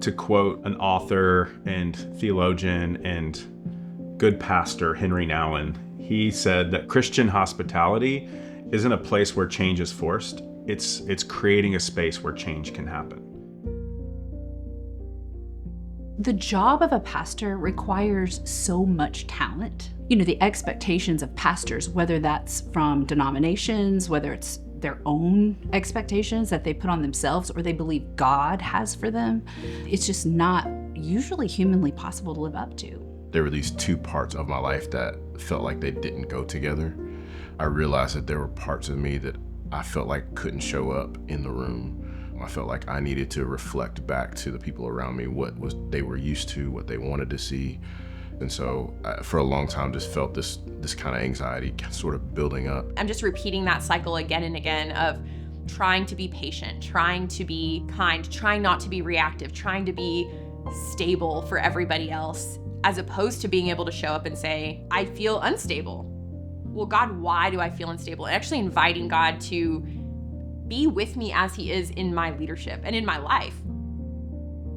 To quote an author and theologian and good pastor, Henry Nouwen, he said that Christian hospitality isn't a place where change is forced. It's creating a space where change can happen. The job of a pastor requires so much talent. The expectations of pastors, whether that's from denominations, whether it's their own expectations that they put on themselves or they believe God has for them, it's just not usually humanly possible to live up to. There were these two parts of my life that felt like they didn't go together. I realized that there were parts of me that I felt like couldn't show up in the room. I felt like I needed to reflect back to the people around me what they were used to, what they wanted to see. And so for a long time, just felt this kind of anxiety sort of building up. I'm just repeating that cycle again and again of trying to be patient, trying to be kind, trying not to be reactive, trying to be stable for everybody else, as opposed to being able to show up and say, I feel unstable. Well, God, why do I feel unstable? And actually inviting God to be with me as he is in my leadership and in my life.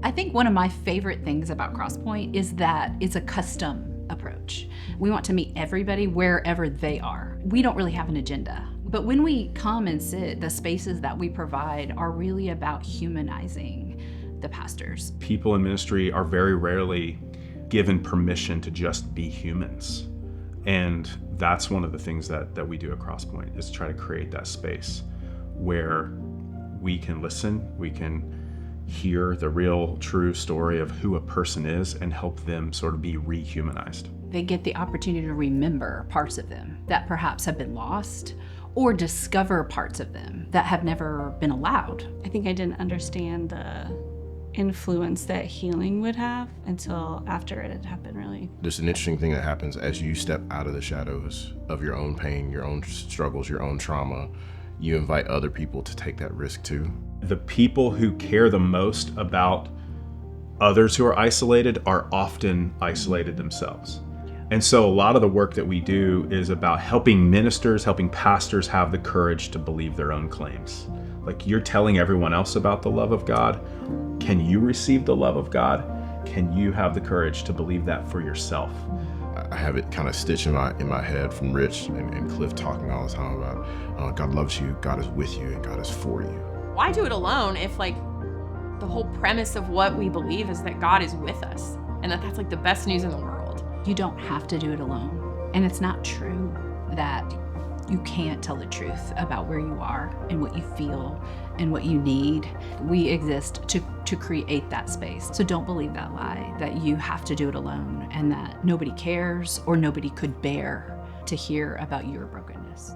I think one of my favorite things about CrossPoint is that it's a custom approach. We want to meet everybody wherever they are. We don't really have an agenda. But when we come and sit, the spaces that we provide are really about humanizing the pastors. People in ministry are very rarely given permission to just be humans. And that's one of the things that we do at CrossPoint, is try to create that space where we can listen, we can hear the real true story of who a person is and help them sort of be rehumanized. They get the opportunity to remember parts of them that perhaps have been lost, or discover parts of them that have never been allowed. I think I didn't understand the influence that healing would have until after it had happened, really. There's an interesting thing that happens as you step out of the shadows of your own pain, your own struggles, your own trauma. You invite other people to take that risk too. The people who care the most about others who are isolated are often isolated themselves. And so a lot of the work that we do is about helping ministers, helping pastors have the courage to believe their own claims. Like, you're telling everyone else about the love of God. Can you receive the love of God? Can you have the courage to believe that for yourself? I have it kind of stitched in my head from Rich and Cliff talking all the time about God loves you, God is with you, and God is for you. Why do it alone if the whole premise of what we believe is that God is with us and that's the best news in the world? You don't have to do it alone. And it's not true that you can't tell the truth about where you are and what you feel and what you need. We exist to create that space. So don't believe that lie that you have to do it alone and that nobody cares or nobody could bear to hear about your brokenness.